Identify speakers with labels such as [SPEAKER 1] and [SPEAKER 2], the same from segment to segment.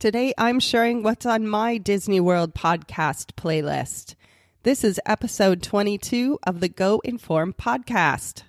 [SPEAKER 1] Today, I'm sharing what's on my Disney World podcast playlist. This is episode 22 of the Go Inform podcast.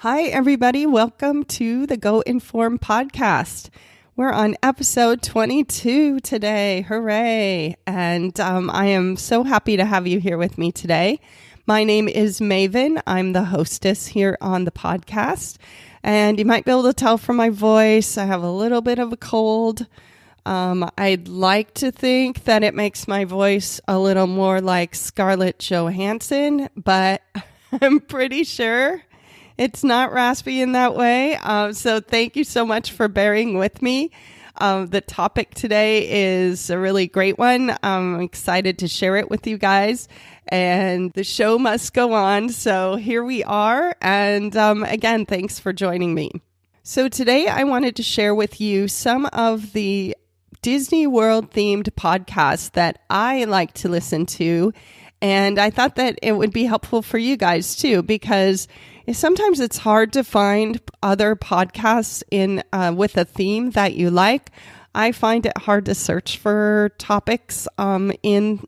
[SPEAKER 1] Hi, everybody. Welcome to the Go Inform podcast. We're on episode 22 today. Hooray. And I am so happy to have you here with me today. My name is Maven. I'm the hostess here on the podcast. And you might be able to tell from my voice, I have a little bit of a cold. I'd like to think that it makes my voice a little more like Scarlett Johansson, but I'm pretty sure it's not raspy in that way. So thank you so much for bearing with me. The topic today is a really great one. I'm excited to share it with you guys. And the show must go on. So here we are. And again, thanks for joining me. So today I wanted to share with you some of the Disney World themed podcasts that I like to listen to. And I thought that it would be helpful for you guys too, because sometimes it's hard to find other podcasts in with a theme that you like. I find it hard to search for topics in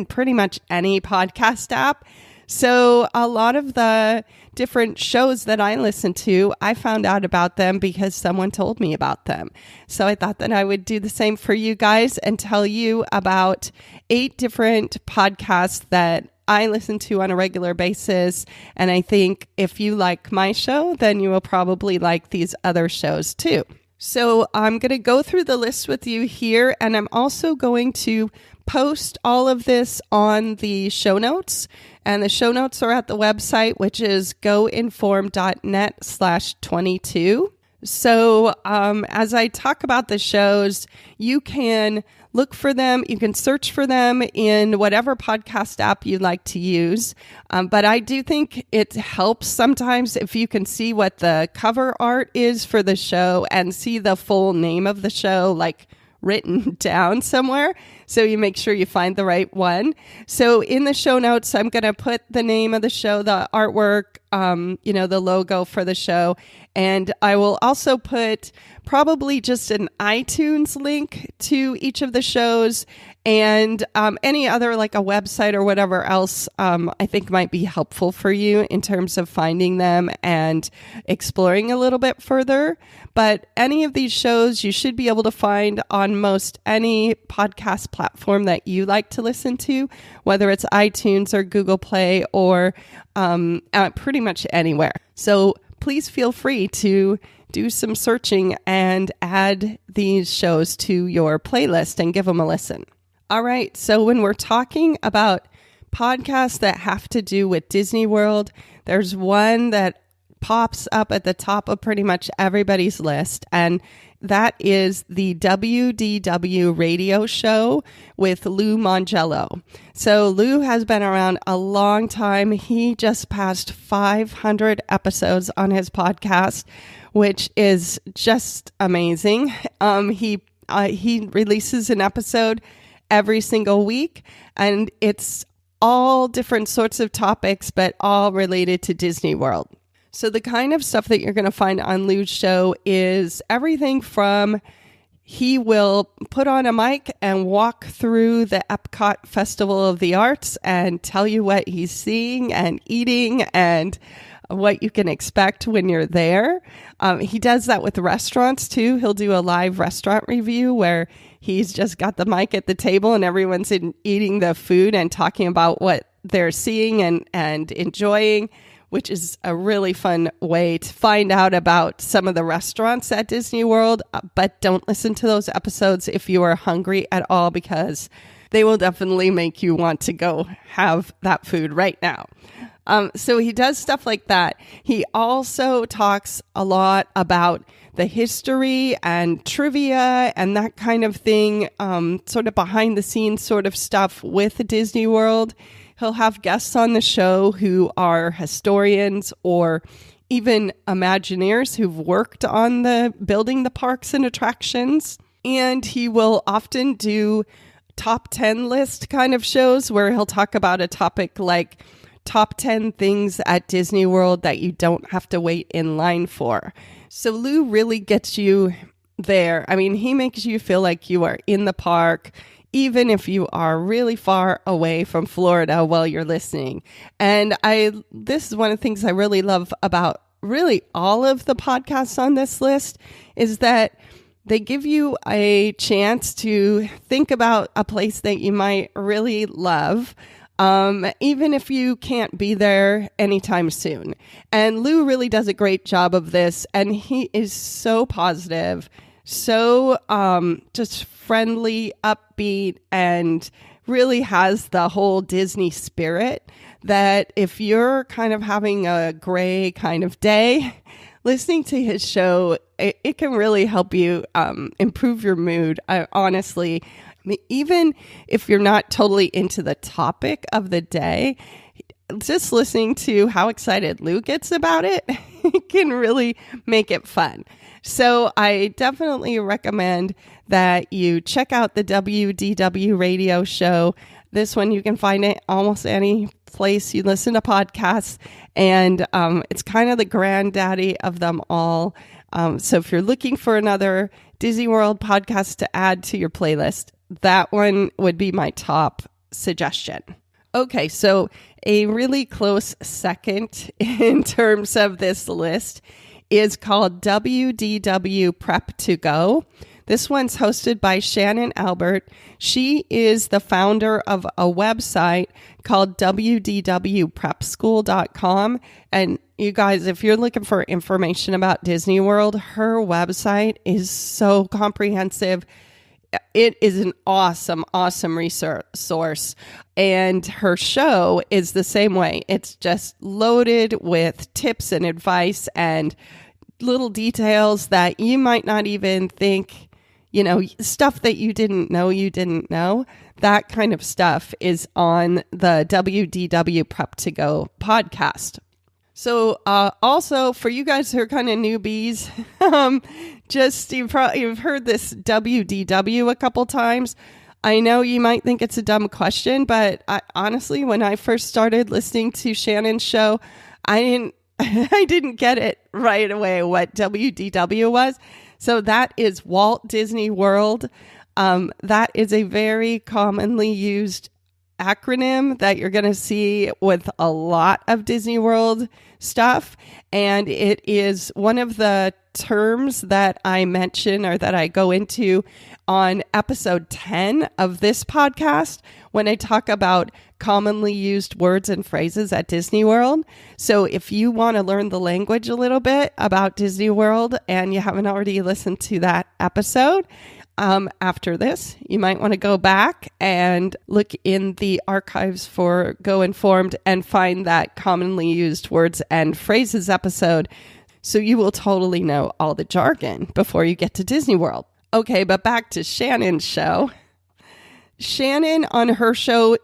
[SPEAKER 1] pretty much any podcast app. So a lot of the different shows that I listen to, I found out about them because someone told me about them. So I thought that I would do the same for you guys and tell you about 8 different podcasts that I listen to on a regular basis. And I think if you like my show, then you will probably like these other shows too. So I'm going to go through the list with you here, and I'm also going to post all of this on the show notes. And the show notes are at the website, which is goinform.net/22. So as I talk about the shows, you can look for them. You can search for them in whatever podcast app you like to use. But I do think it helps sometimes if you can see what the cover art is for the show and see the full name of the show, like written down somewhere, so you make sure you find the right one. So in the show notes, I'm going to put the name of the show, the artwork, the logo for the show, and I will also put probably just an iTunes link to each of the shows, and any other, like a website or whatever else I think might be helpful for you in terms of finding them and exploring a little bit further. But any of these shows you should be able to find on most any podcast platform that you like to listen to, whether it's iTunes or Google Play or pretty much anywhere. So please feel free to do some searching and add these shows to your playlist and give them a listen. All right, so when we're talking about podcasts that have to do with Disney World, there's one that pops up at the top of pretty much everybody's list, and that is the WDW radio show with Lou Mongello. So Lou has been around a long time. He just passed 500 episodes on his podcast, which is just amazing. He releases an episode every single week, and it's all different sorts of topics, but all related to Disney World. So the kind of stuff that you're going to find on Lou's show is everything from he will put on a mic and walk through the Epcot Festival of the Arts and tell you what he's seeing and eating and what you can expect when you're there. He does that with restaurants too. He'll do a live restaurant review where he's just got the mic at the table and everyone's eating the food and talking about what they're seeing and enjoying, which is a really fun way to find out about some of the restaurants at Disney World. But don't listen to those episodes if you are hungry at all, because they will definitely make you want to go have that food right now. So he does stuff like that. He also talks a lot about the history and trivia and that kind of thing, sort of behind the scenes sort of stuff with Disney World. He'll have guests on the show who are historians or even Imagineers who've worked on the building the parks and attractions. And he will often do top 10 list kind of shows where he'll talk about a topic like top 10 things at Disney World that you don't have to wait in line for. So Lou really gets you there. I mean, he makes you feel like you are in the park, even if you are really far away from Florida while you're listening. And this is one of the things I really love about really all of the podcasts on this list is that they give you a chance to think about a place that you might really love, even if you can't be there anytime soon. And Lou really does a great job of this, and he is so positive, so just friendly, upbeat, and really has the whole Disney spirit that if you're kind of having a gray kind of day, listening to his show, it can really help you improve your mood. Honestly, even if you're not totally into the topic of the day, just listening to how excited Lou gets about it, it can really make it fun. So I definitely recommend that you check out the WDW radio show. This one, you can find it almost any place you listen to podcasts, and it's kind of the granddaddy of them all. So if you're looking for another Disney World podcast to add to your playlist, that one would be my top suggestion. Okay, so a really close second in terms of this list is called WDW Prep to Go. This one's hosted by Shannon Albert. She is the founder of a website called wdwprepschool.com. And you guys, if you're looking for information about Disney World, her website is so comprehensive. It is an awesome resource. And her show is the same way. It's just loaded with tips and advice and little details that you might not even think, stuff that you didn't know. That kind of stuff is on the WDW Prep to Go podcast. So also for you guys who are kind of newbies, you've heard this WDW a couple times. I know you might think it's a dumb question, but honestly, when I first started listening to Shannon's show, I didn't get it right away what WDW was. So that is Walt Disney World. That is a very commonly used acronym that you're going to see with a lot of Disney World stuff. And it is one of the terms that I mention or that I go into on episode 10 of this podcast when I talk about commonly used words and phrases at Disney World. So if you want to learn the language a little bit about Disney World and you haven't already listened to that episode, after this, you might want to go back and look in the archives for Go Informed and find that commonly used words and phrases episode. So you will totally know all the jargon before you get to Disney World. Okay, but back to Shannon's show. Shannon on her show,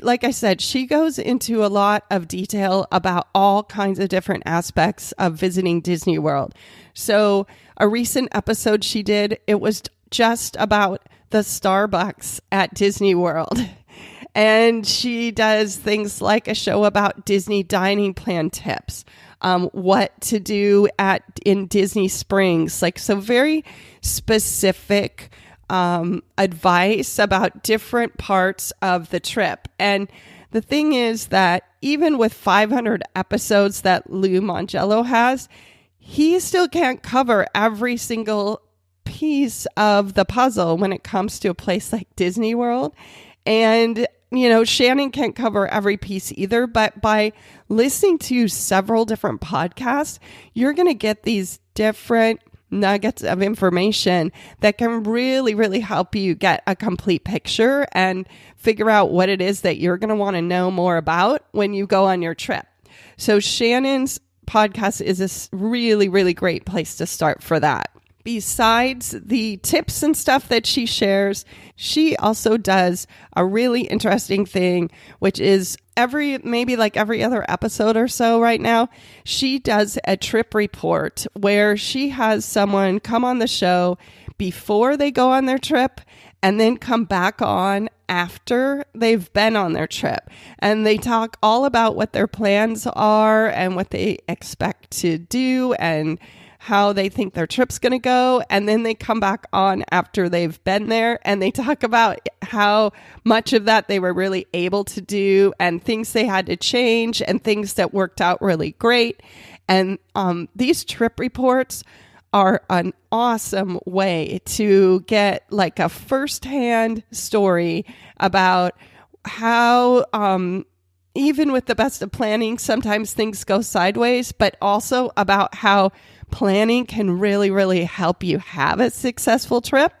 [SPEAKER 1] like I said, she goes into a lot of detail about all kinds of different aspects of visiting Disney World. So a recent episode she did, it was just about the Starbucks at Disney World. And she does things like a show about Disney dining plan tips, what to do in Disney Springs, so very specific advice about different parts of the trip. And the thing is that even with 500 episodes that Lou Mongello has, he still can't cover every single piece of the puzzle when it comes to a place like Disney World. And, Shannon can't cover every piece either, but by listening to several different podcasts, you're going to get these different nuggets of information that can really, really help you get a complete picture and figure out what it is that you're going to want to know more about when you go on your trip. So Shannon's podcast is a really, really great place to start for that. Besides the tips and stuff that she shares, she also does a really interesting thing, which is maybe like every other episode or so right now, she does a trip report where she has someone come on the show before they go on their trip and then come back on after they've been on their trip. And they talk all about what their plans are and what they expect to do and how they think their trip's going to go. And then they come back on after they've been there and they talk about how much of that they were really able to do and things they had to change and things that worked out really great. And these trip reports are an awesome way to get like a firsthand story about how even with the best of planning, sometimes things go sideways, but also about how planning can really, really help you have a successful trip.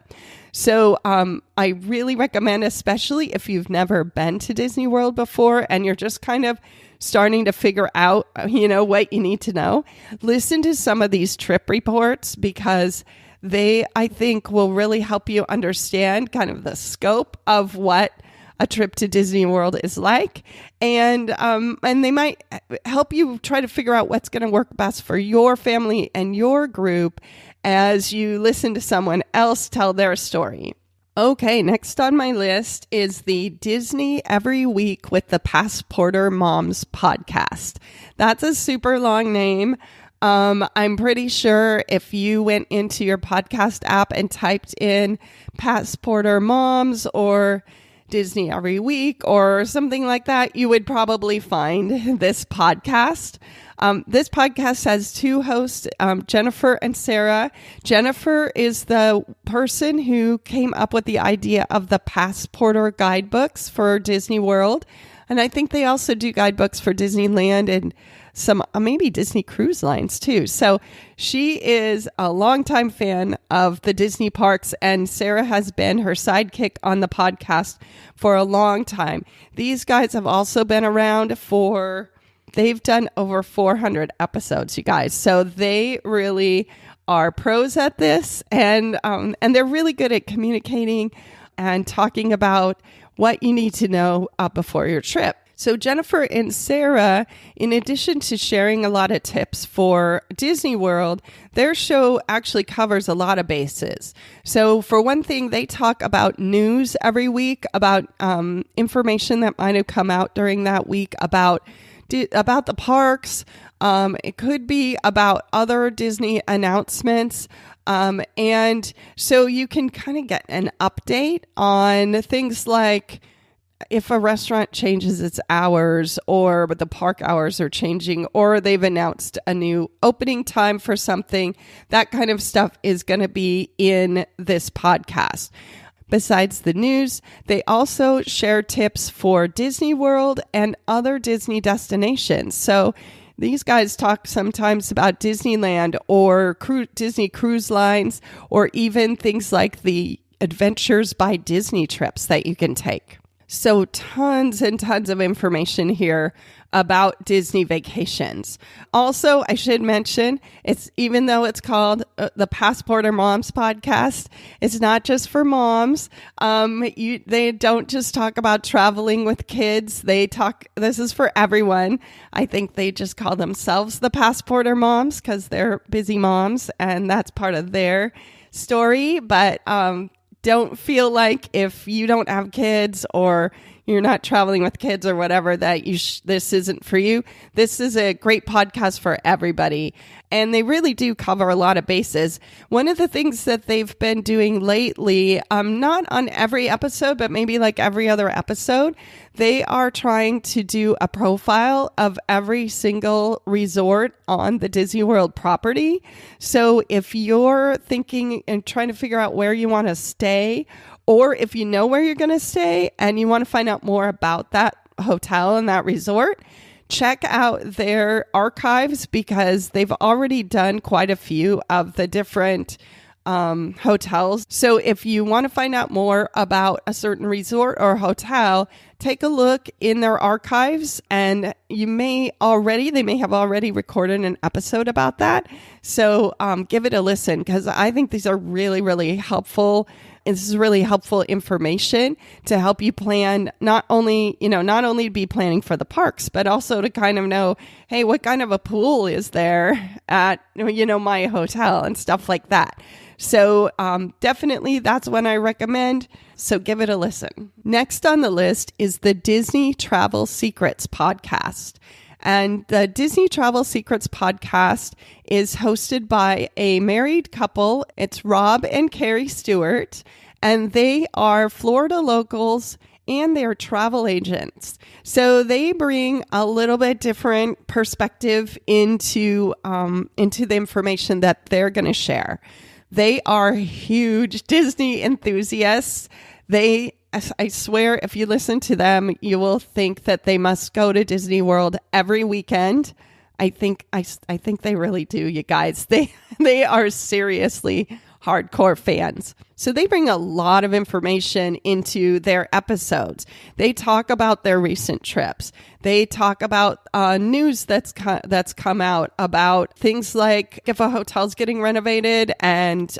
[SPEAKER 1] So I really recommend, especially if you've never been to Disney World before and you're just kind of starting to figure out, what you need to know, listen to some of these trip reports because they, I think, will really help you understand kind of the scope of what a trip to Disney World is like. And they might help you try to figure out what's going to work best for your family and your group as you listen to someone else tell their story. Okay, next on my list is the Disney Every Week with the Passporter Moms podcast. That's a super long name. I'm pretty sure if you went into your podcast app and typed in Passporter Moms or Disney Every Week or something like that, you would probably find this podcast. This podcast has two hosts, Jennifer and Sarah. Jennifer is the person who came up with the idea of the Passporter guidebooks for Disney World. And I think they also do guidebooks for Disneyland and some maybe Disney Cruise Lines too. So she is a longtime fan of the Disney parks, and Sarah has been her sidekick on the podcast for a long time. These guys have also been around they've done over 400 episodes, you guys. So they really are pros at this, and they're really good at communicating and talking about what you need to know before your trip. So Jennifer and Sarah, in addition to sharing a lot of tips for Disney World, their show actually covers a lot of bases. So for one thing, they talk about news every week, about information that might have come out during that week about the parks. It could be about other Disney announcements. And so you can kind of get an update on things like if a restaurant changes its hours or the park hours are changing or they've announced a new opening time for something, that kind of stuff is going to be in this podcast. Besides the news, they also share tips for Disney World and other Disney destinations. So these guys talk sometimes about Disneyland or Disney Cruise Lines or even things like the Adventures by Disney trips that you can take. So tons and tons of information here about Disney vacations. Also, I should mention, even though it's called the Passporter Moms podcast, it's not just for moms. They don't just talk about traveling with kids. This is for everyone. I think they just call themselves the Passporter Moms because they're busy moms and that's part of their story. But don't feel like if you don't have kids or you're not traveling with kids or whatever that this isn't for you. This is a great podcast for everybody. And they really do cover a lot of bases. One of the things that they've been doing lately, not on every episode, but maybe like every other episode, they are trying to do a profile of every single resort on the Disney World property. So if you're thinking and trying to figure out where you want to stay, or if you know where you're going to stay and you want to find out more about that hotel and that resort, check out their archives because they've already done quite a few of the different hotels. So if you want to find out more about a certain resort or hotel, take a look in their archives, and they may have already recorded an episode about that. So give it a listen, because I think these are really, really helpful. And this is really helpful information to help you plan, not only to be planning for the parks, but also to kind of know, hey, what kind of a pool is there at, my hotel and stuff like that. So definitely that's one I recommend. So give it a listen. Next on the list is the Disney Travel Secrets podcast. And the Disney Travel Secrets podcast is hosted by a married couple. It's Rob and Carrie Stewart, and they are Florida locals and they're travel agents. So they bring a little bit different perspective into the information that they're going to share. They are huge Disney enthusiasts. I swear, if you listen to them, you will think that they must go to Disney World every weekend. I think they really do, you guys. They are seriously hardcore fans. So they bring a lot of information into their episodes. They talk about their recent trips. They talk about news that's come out about things like if a hotel's getting renovated and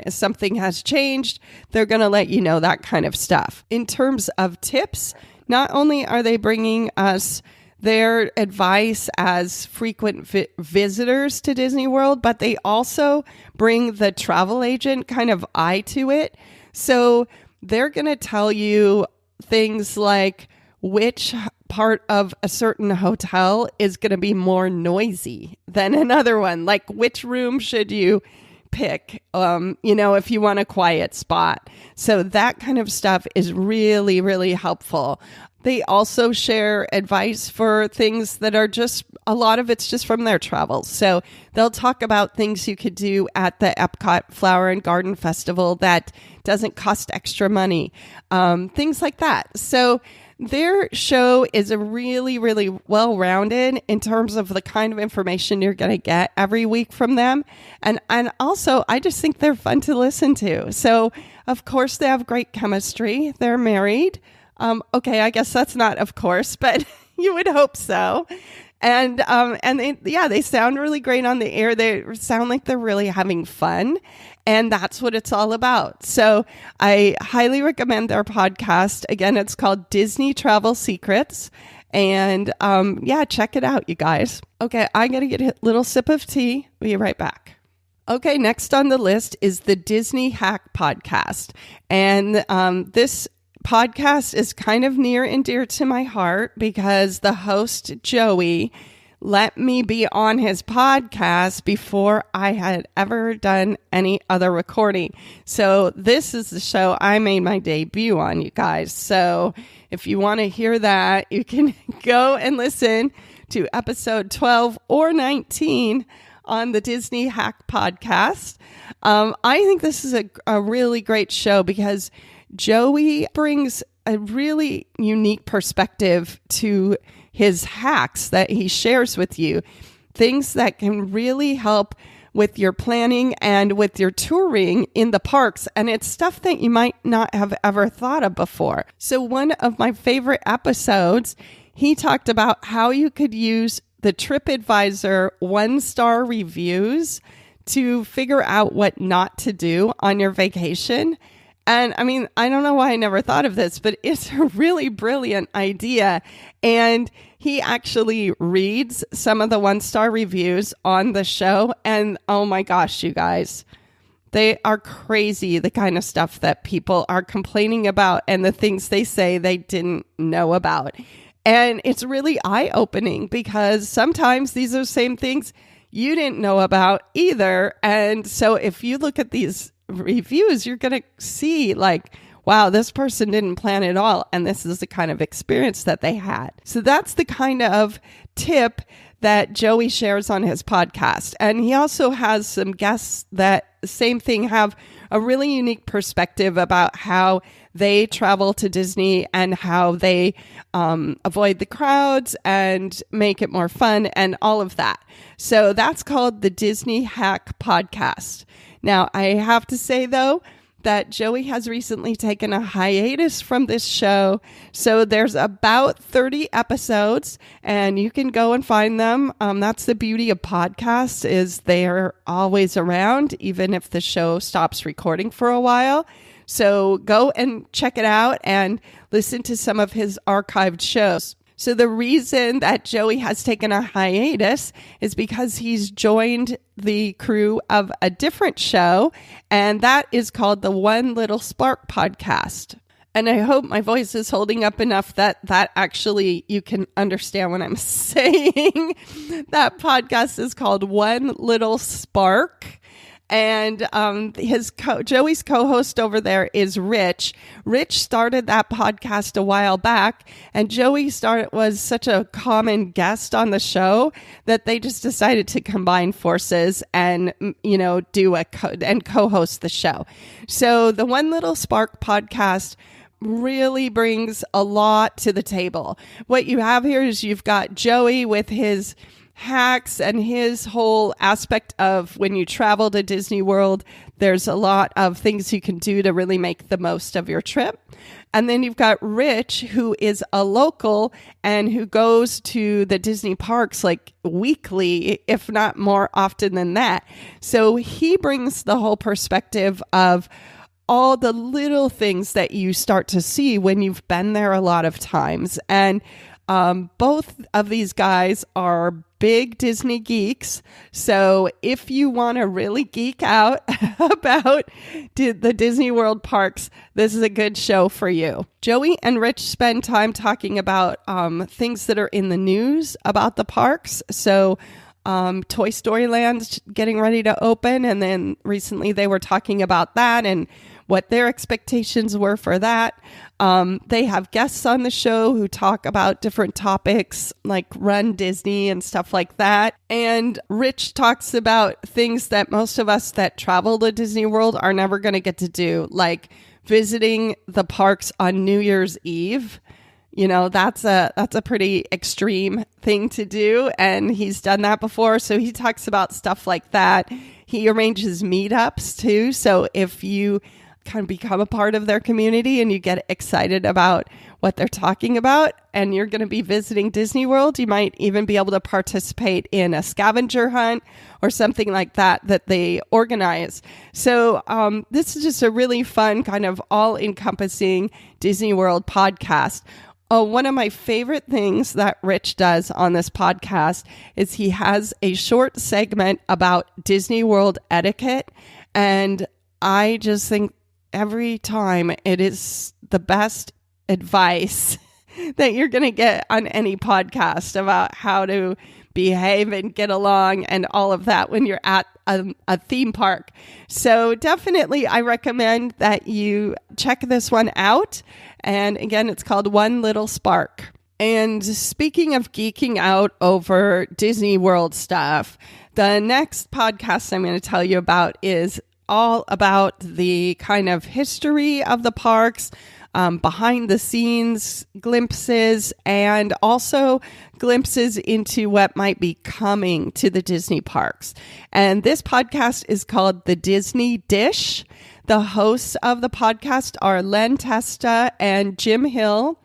[SPEAKER 1] something has changed, they're going to let you know that kind of stuff. In terms of tips, not only are they bringing us their advice as frequent visitors to Disney World, but they also bring the travel agent kind of eye to it. So they're going to tell you things like which part of a certain hotel is going to be more noisy than another one. Like which room should you pick, if you want a quiet spot. So that kind of stuff is really, really helpful. They also share advice for things that are a lot of it's just from their travels. So they'll talk about things you could do at the Epcot Flower and Garden Festival that doesn't cost extra money, things like that. So their show is a really, really well-rounded in terms of the kind of information you're going to get every week from them. And also, I just think they're fun to listen to. So, of course, they have great chemistry. They're married. Okay, I guess that's not of course, but you would hope so. And they sound really great on the air. They sound like they're really having fun. And that's what it's all about. So I highly recommend their podcast. Again, it's called Disney Travel Secrets. And check it out, you guys. Okay, I'm going to get a little sip of tea. Be right back. Okay, next on the list is the Disney Hack podcast. And this podcast is kind of near and dear to my heart because the host, Joey, let me be on his podcast before I had ever done any other recording. So this is the show I made my debut on, you guys. So if you want to hear that, you can go and listen to episode 12 or 19 on the Disney Hack podcast. I think this is a really great show because Joey brings a really unique perspective to his hacks that he shares with you, things that can really help with your planning and with your touring in the parks. And it's stuff that you might not have ever thought of before. So one of my favorite episodes, he talked about how you could use the TripAdvisor 1-star reviews to figure out what not to do on your vacation. And I mean, I don't know why I never thought of this, but it's a really brilliant idea. And he actually reads some of the 1-star reviews on the show. And oh my gosh, you guys, they are crazy, the kind of stuff that people are complaining about and the things they say they didn't know about. And it's really eye-opening because sometimes these are the same things you didn't know about either. And so if you look at these reviews, you're going to see like, wow, this person didn't plan at all. And this is the kind of experience that they had. So that's the kind of tip that Joey shares on his podcast. And he also has some guests that same thing have a really unique perspective about how they travel to Disney and how they avoid the crowds and make it more fun and all of that. So that's called the Disney Hack Podcast. Now, I have to say, though, that Joey has recently taken a hiatus from this show. So there's about 30 episodes, and you can go and find them. That's the beauty of podcasts, is they're always around, even if the show stops recording for a while. So go and check it out and listen to some of his archived shows. So the reason that Joey has taken a hiatus is because he's joined the crew of a different show, and that is called the One Little Spark podcast. And I hope my voice is holding up enough that actually you can understand what I'm saying. That podcast is called One Little Spark. And Joey's co-host over there is Rich. Rich started that podcast a while back, and Joey was such a common guest on the show that they just decided to combine forces and, do and co-host the show. So the One Little Spark podcast really brings a lot to the table. What you have here is you've got Joey with his hacks and his whole aspect of when you travel to Disney World, there's a lot of things you can do to really make the most of your trip. And then you've got Rich, who is a local and who goes to the Disney parks like weekly, if not more often than that. So he brings the whole perspective of all the little things that you start to see when you've been there a lot of times. And both of these guys are big Disney geeks. So if you want to really geek out about the Disney World parks, this is a good show for you. Joey and Rich spend time talking about things that are in the news about the parks. So Toy Story Land's getting ready to open. And then recently they were talking about that and what their expectations were for that. They have guests on the show who talk about different topics like Run Disney and stuff like that. And Rich talks about things that most of us that travel to Disney World are never going to get to do, like visiting the parks on New Year's Eve. That's a pretty extreme thing to do, and he's done that before. So he talks about stuff like that. He arranges meetups too. So if you kind of become a part of their community and you get excited about what they're talking about and you're going to be visiting Disney World, you might even be able to participate in a scavenger hunt or something like that they organize. So this is just a really fun kind of all-encompassing Disney World podcast. One of my favorite things that Rich does on this podcast is he has a short segment about Disney World etiquette, and I just think every time it is the best advice that you're going to get on any podcast about how to behave and get along and all of that when you're at a theme park. So definitely I recommend that you check this one out. And again, it's called One Little Spark. And speaking of geeking out over Disney World stuff, the next podcast I'm going to tell you about is all about the kind of history of the parks, behind the scenes glimpses, and also glimpses into what might be coming to the Disney parks. And this podcast is called The Disney Dish. The hosts of the podcast are Len Testa and Jim Hill.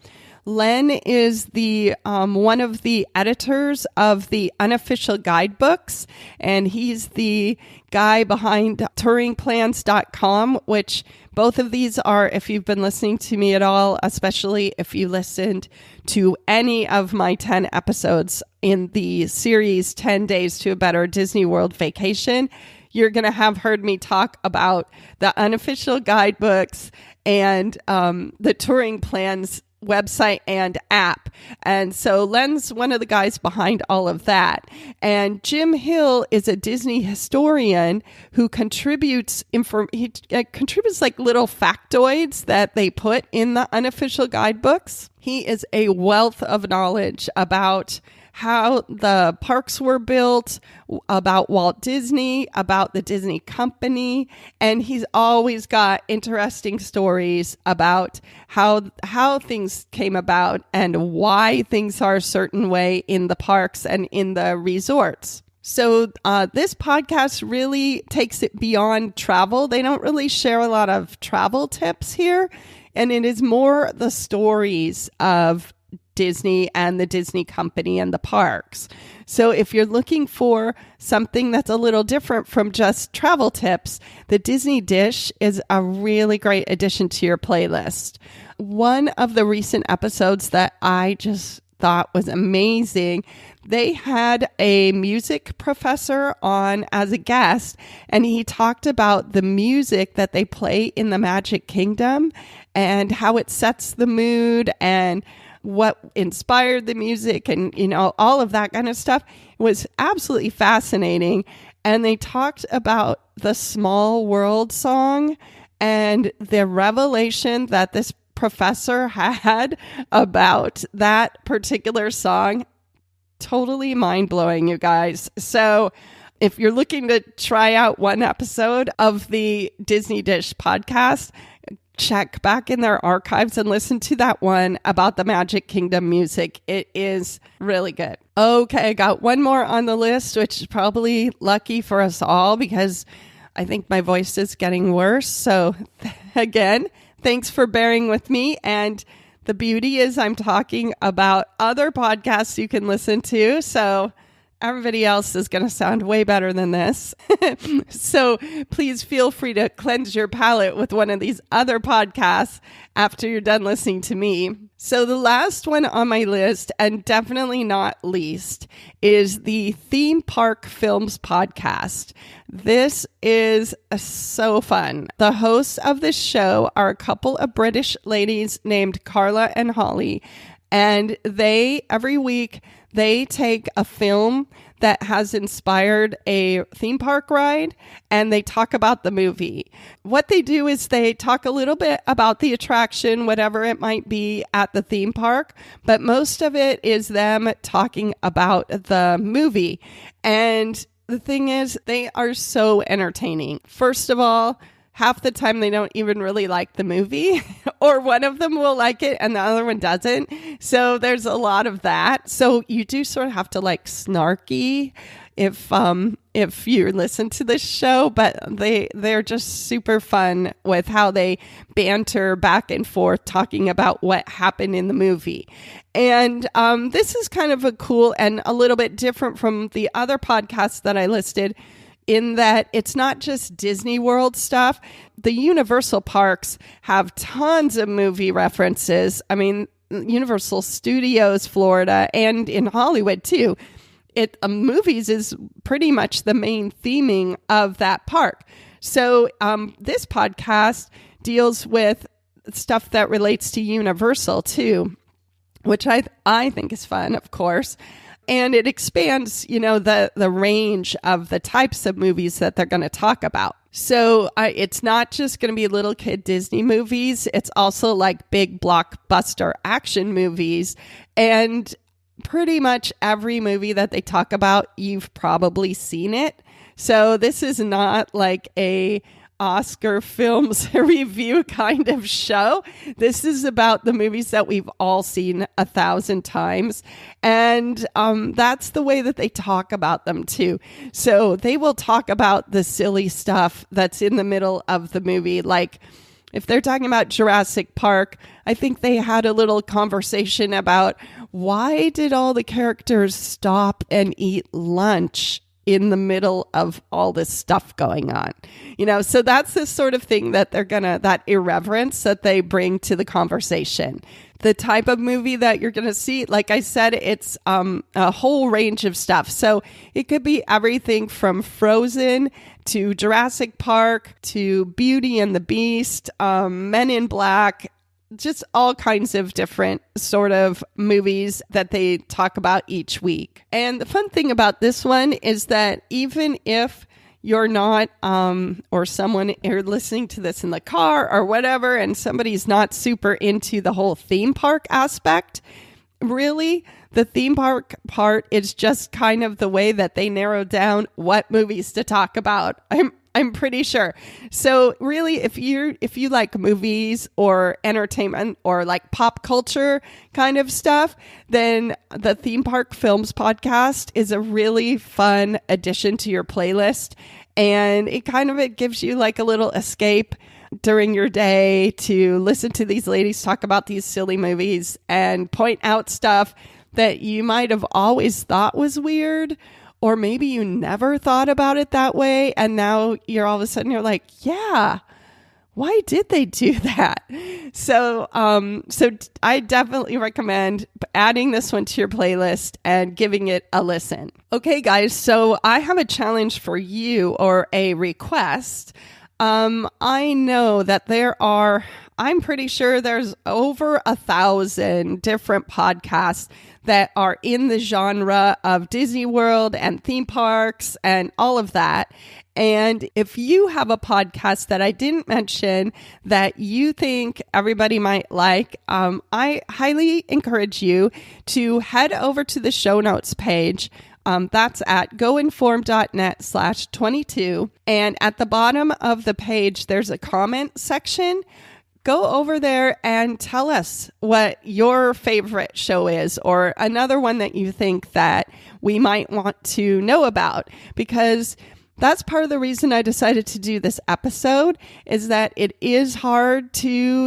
[SPEAKER 1] Len is the one of the editors of the Unofficial Guidebooks, and he's the guy behind touringplans.com, which both of these are, if you've been listening to me at all, especially if you listened to any of my 10 episodes in the series 10 Days to a Better Disney World Vacation, you're going to have heard me talk about the Unofficial Guidebooks and the Touring Plans website and app. And so Len's one of the guys behind all of that. And Jim Hill is a Disney historian who contributes contributes like little factoids that they put in the Unofficial Guidebooks. He is a wealth of knowledge about how the parks were built, about Walt Disney, about the Disney Company, and he's always got interesting stories about how things came about and why things are a certain way in the parks and in the resorts. So this podcast really takes it beyond travel. They don't really share a lot of travel tips here, and it is more the stories of Disney and the Disney company and the parks. So if you're looking for something that's a little different from just travel tips, the Disney Dish is a really great addition to your playlist. One of the recent episodes that I just thought was amazing, they had a music professor on as a guest, and he talked about the music that they play in the Magic Kingdom and how it sets the mood and what inspired the music and, all of that kind of stuff. It was absolutely fascinating. And they talked about the Small World song and the revelation that this professor had about that particular song. Totally mind-blowing, you guys. So if you're looking to try out one episode of the Disney Dish podcast, check back in their archives and listen to that one about the Magic Kingdom music. It is really good. Okay, I got one more on the list, which is probably lucky for us all because I think my voice is getting worse. So again, thanks for bearing with me. And the beauty is I'm talking about other podcasts you can listen to. So everybody else is going to sound way better than this. So please feel free to cleanse your palate with one of these other podcasts after you're done listening to me. So the last one on my list, and definitely not least, is the Theme Park Films podcast. This is so fun. The hosts of this show are a couple of British ladies named Carla and Holly, and every week, they take a film that has inspired a theme park ride and they talk about the movie. What they do is they talk a little bit about the attraction, whatever it might be at the theme park, but most of it is them talking about the movie. And the thing is, they are so entertaining. First of all, half the time they don't even really like the movie, or one of them will like it and the other one doesn't. So there's a lot of that. So you do sort of have to like snarky if you listen to this show, but they're just super fun with how they banter back and forth talking about what happened in the movie. And this is kind of a cool and a little bit different from the other podcasts that I listed, in that it's not just Disney World stuff. The Universal parks have tons of movie references. I mean, Universal Studios, Florida, and in Hollywood too. Movies is pretty much the main theming of that park. So this podcast deals with stuff that relates to Universal too, which I think is fun, of course. And it expands, the range of the types of movies that they're going to talk about. So it's not just going to be little kid Disney movies. It's also like big blockbuster action movies. And pretty much every movie that they talk about, you've probably seen it. So this is not like a Oscar films review kind of show. This is about the movies that we've all seen 1,000 times. And that's the way that they talk about them too. So they will talk about the silly stuff that's in the middle of the movie. Like if they're talking about Jurassic Park, I think they had a little conversation about why did all the characters stop and eat lunch in the middle of all this stuff going on, so that's the sort of thing that that irreverence that they bring to the conversation. The type of movie that you're going to see, like I said, it's a whole range of stuff. So it could be everything from Frozen to Jurassic Park to Beauty and the Beast, Men in Black, just all kinds of different sort of movies that they talk about each week. And the fun thing about this one is that even if you're not, or someone, you're listening to this in the car or whatever, and somebody's not super into the whole theme park aspect, really, the theme park part is just kind of the way that they narrow down what movies to talk about. I'm pretty sure. So really, if you like movies or entertainment or like pop culture kind of stuff, then the Theme Park Films podcast is a really fun addition to your playlist. And it gives you like a little escape during your day to listen to these ladies talk about these silly movies and point out stuff that you might have always thought was weird, or maybe you never thought about it that way. And now you're all of a sudden you're like, yeah, why did they do that? So I definitely recommend adding this one to your playlist and giving it a listen. Okay, guys, so I have a challenge for you, or a request. I know that I'm pretty sure there's over 1,000 different podcasts that are in the genre of Disney World and theme parks and all of that. And if you have a podcast that I didn't mention that you think everybody might like, I highly encourage you to head over to the show notes page. That's at goinform.net/22. And at the bottom of the page, there's a comment section. Go over there and tell us what your favorite show is, or another one that you think that we might want to know about, because that's part of the reason I decided to do this episode, is that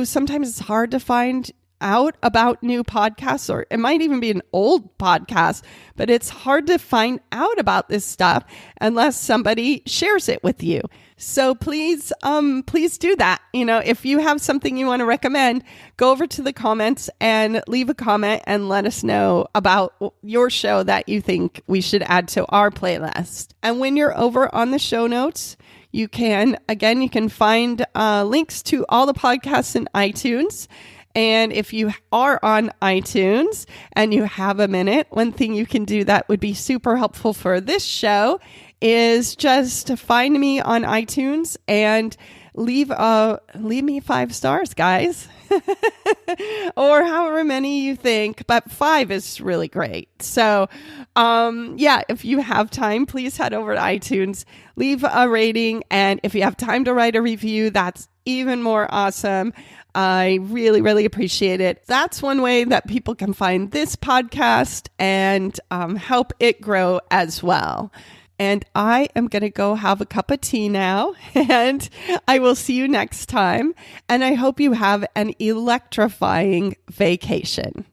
[SPEAKER 1] sometimes it's hard to find out about new podcasts, or it might even be an old podcast, but it's hard to find out about this stuff unless somebody shares it with you. So please do that. If you have something you want to recommend, go over to the comments and leave a comment and let us know about your show that you think we should add to our playlist. And when you're over on the show notes, you can find links to all the podcasts in iTunes. And if you are on iTunes and you have a minute, one thing you can do that would be super helpful for this show is just find me on iTunes and leave me 5 stars, guys. Or however many you think, but 5 is really great. So, if you have time, please head over to iTunes, leave a rating. And if you have time to write a review, that's even more awesome. I really, really appreciate it. That's one way that people can find this podcast and help it grow as well. And I am going to go have a cup of tea now, and I will see you next time. And I hope you have an electrifying vacation.